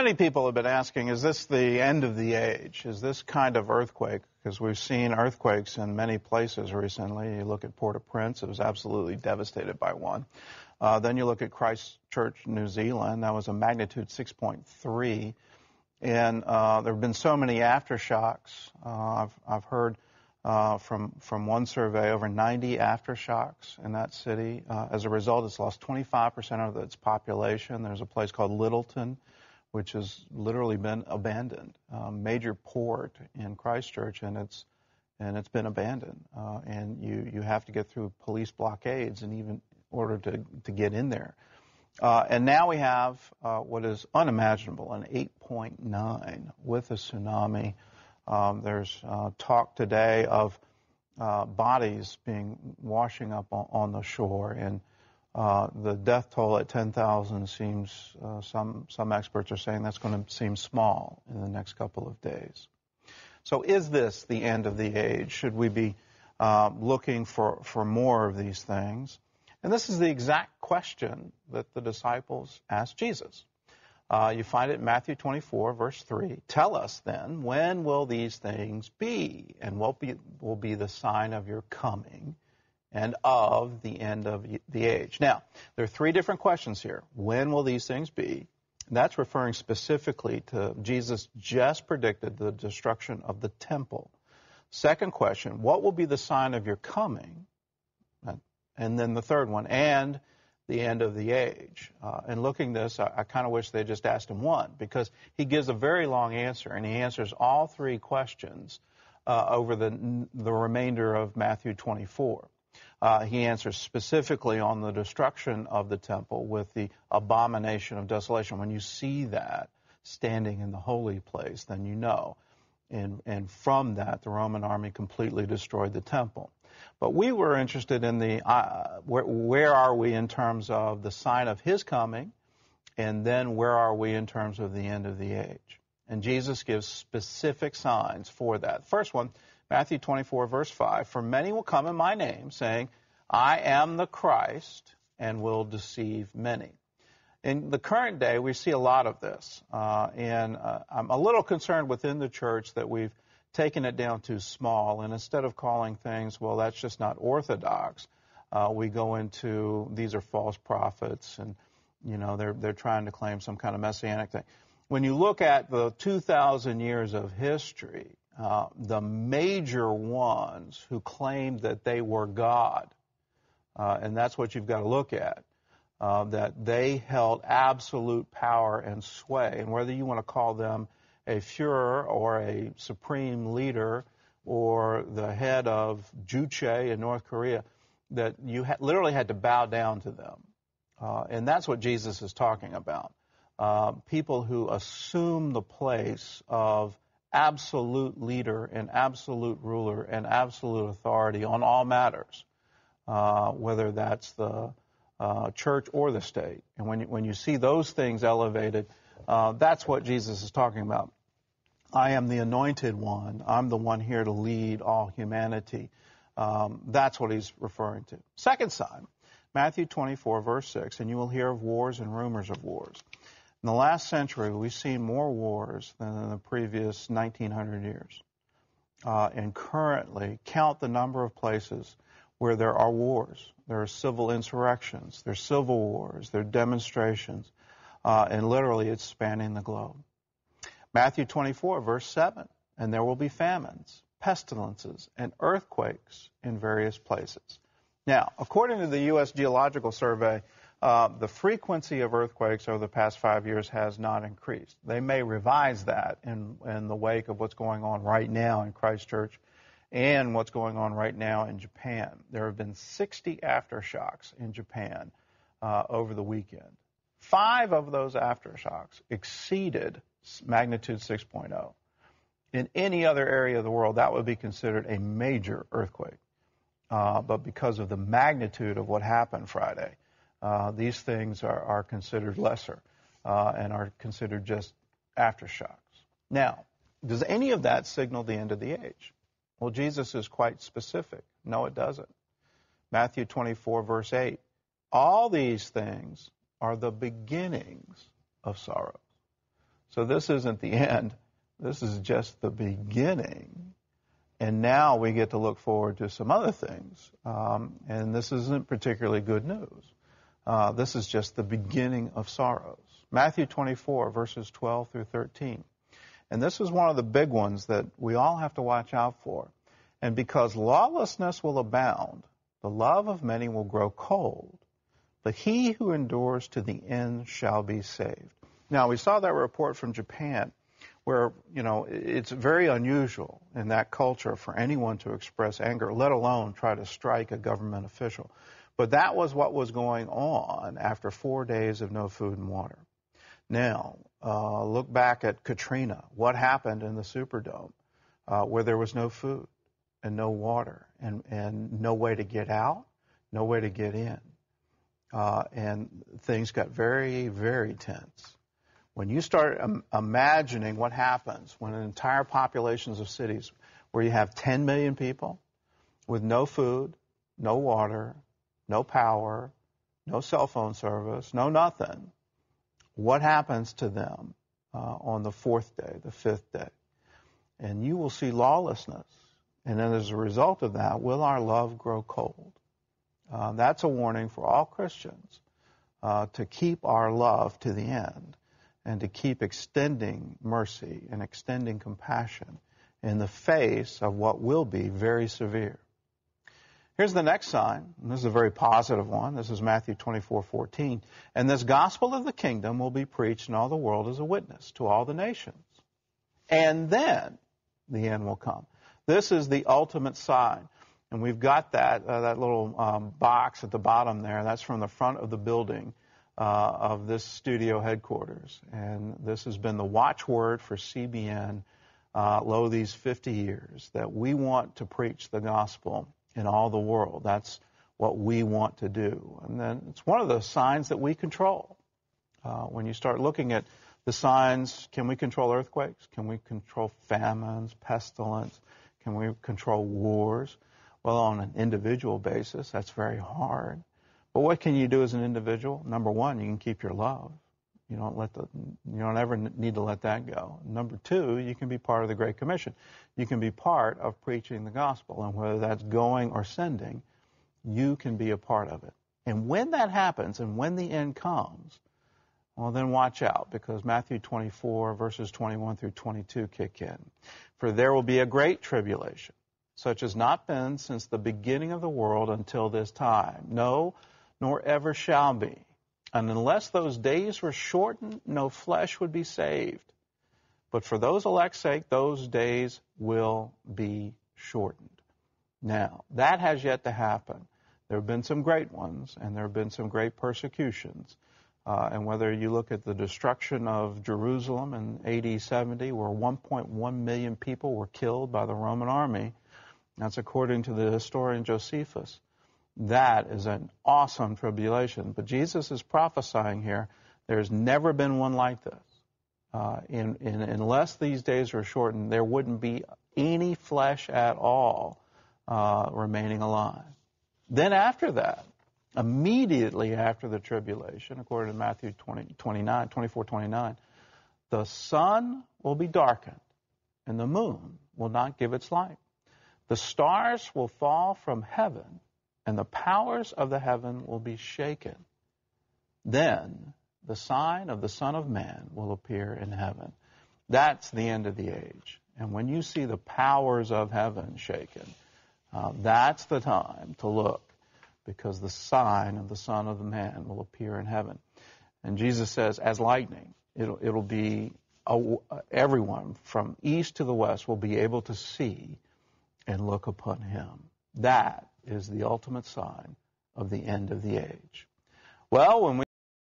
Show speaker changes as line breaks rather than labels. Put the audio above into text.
Many people have been asking, is this the end of the age? Is this kind of earthquake? Because we've seen earthquakes in many places recently. You look at Port-au-Prince, it was absolutely devastated by one. Then you look at Christchurch, New Zealand, that was a magnitude 6.3. And there have been so many aftershocks. I've heard from one survey over 90 aftershocks in that city. As a result, it's lost 25% of its population. There's a place called Littleton, which has literally been abandoned, major port in Christchurch, and it's been abandoned. And you have to get through police blockades and even in order to get in there. And now we have what is unimaginable, an 8.9 with a tsunami. There's talk today of bodies washing up on the shore, and the death toll at 10,000 seems, some experts are saying that's going to seem small in the next couple of days. So is this the end of the age? Should we be looking for more of these things? And this is the exact question that the disciples asked Jesus. You find it in Matthew 24, verse 3. Tell us then, when will these things be? And what will be the sign of your coming and of the end of the age? Now, there are three different questions here. When will these things be? That's referring specifically to Jesus just predicted the destruction of the temple. Second question, what will be the sign of your coming? And then the third one, and the end of the age. And looking at this, I kind of wish they just asked him one, because he gives a very long answer, and he answers all three questions over the remainder of Matthew 24. He answers specifically on the destruction of the temple with the abomination of desolation. When you see that standing in the holy place, then you know. And from that, the Roman army completely destroyed the temple. But we were interested in the where are we in terms of the sign of his coming, and then where are we in terms of the end of the age? And Jesus gives specific signs for that. First one, Matthew 24, verse 5, for many will come in my name, saying, I am the Christ, and will deceive many. In the current day, we see a lot of this, and I'm a little concerned within the church that we've taken it down too small, and instead of calling things, well, that's just not orthodox, we go into these are false prophets, and they're trying to claim some kind of messianic thing. When you look at the 2,000 years of history, the major ones who claimed that they were God, and that's what you've got to look at, that they held absolute power and sway, and whether you want to call them a Führer or a supreme leader or the head of Juche in North Korea, that you literally had to bow down to them. And that's what Jesus is talking about. People who assume the place of absolute leader and absolute ruler and absolute authority on all matters, whether that's the church or the state. And when you see those things elevated, that's what Jesus is talking about. I am the anointed one. I'm the one here to lead all humanity. That's what he's referring to. Second sign, Matthew 24, verse 6, and you will hear of wars and rumors of wars. In the last century, we've seen more wars than in the previous 1,900 years. And currently, count the number of places where there are wars. There are civil insurrections. There are civil wars. There are demonstrations. And literally, it's spanning the globe. Matthew 24, verse 7, and there will be famines, pestilences, and earthquakes in various places. Now, according to the U.S. Geological Survey, the frequency of earthquakes over the past 5 years has not increased. They may revise that in the wake of what's going on right now in Christchurch and what's going on right now in Japan. There have been 60 aftershocks in Japan over the weekend. 5 of those aftershocks exceeded magnitude 6.0. In any other area of the world, that would be considered a major earthquake. But because of the magnitude of what happened Friday, these things are considered lesser and are considered just aftershocks. Now, does any of that signal the end of the age? Well, Jesus is quite specific. No, it doesn't. Matthew 24, verse 8. All these things are the beginnings of sorrow. So this isn't the end. This is just the beginning. And now we get to look forward to some other things. And this isn't particularly good news. This is just the beginning of sorrows. Matthew 24, verses 12 through 13. And this is one of the big ones that we all have to watch out for. And because lawlessness will abound, the love of many will grow cold. But he who endures to the end shall be saved. Now, we saw that report from Japan where, it's very unusual in that culture for anyone to express anger, let alone try to strike a government official. But that was what was going on after 4 days of no food and water. Now, look back at Katrina. What happened in the Superdome where there was no food and no water and no way to get out, no way to get in. And things got very, very tense. When you start imagining what happens when entire populations of cities where you have 10 million people with no food, no water, no power, no cell phone service, no nothing, what happens to them on the fourth day, the fifth day? And you will see lawlessness. And then as a result of that, will our love grow cold? That's a warning for all Christians to keep our love to the end and to keep extending mercy and extending compassion in the face of what will be very severe. Here's the next sign, and this is a very positive one. This is Matthew 24:14. And this gospel of the kingdom will be preached in all the world as a witness to all the nations. And then the end will come. This is the ultimate sign. And we've got that little box at the bottom there. That's from the front of the building of this studio headquarters. And this has been the watchword for CBN these 50 years, that we want to preach the gospel in all the world. That's what we want to do. And then it's one of the signs that we control. When you start looking at the signs, can we control earthquakes? Can we control famines, pestilence? Can we control wars? Well, on an individual basis, that's very hard. But what can you do as an individual? Number one, you can keep your love. You don't ever need to let that go. Number two, you can be part of the Great Commission. You can be part of preaching the gospel. And whether that's going or sending, you can be a part of it. And when that happens and when the end comes, well, then watch out, because Matthew 24, verses 21 through 22 kick in. For there will be a great tribulation, such as not been since the beginning of the world until this time. No, nor ever shall be. And unless those days were shortened, no flesh would be saved. But for those elect's sake, those days will be shortened. Now, that has yet to happen. There have been some great ones, and there have been some great persecutions. And whether you look at the destruction of Jerusalem in AD 70, where 1.1 million people were killed by the Roman army, that's according to the historian Josephus. That is an awesome tribulation. But Jesus is prophesying here, there's never been one like this. Unless these days are shortened, there wouldn't be any flesh at all remaining alive. Then after that, immediately after the tribulation, according to Matthew 24:29, the sun will be darkened, and the moon will not give its light. The stars will fall from heaven, and the powers of the heaven will be shaken. Then the sign of the Son of Man will appear in heaven. That's the end of the age. And when you see the powers of heaven shaken, that's the time to look, because the sign of the Son of Man will appear in heaven. And Jesus says, as lightning, it'll be everyone from east to the west will be able to see and look upon him. That is the ultimate sign of the end of the age. Well, when we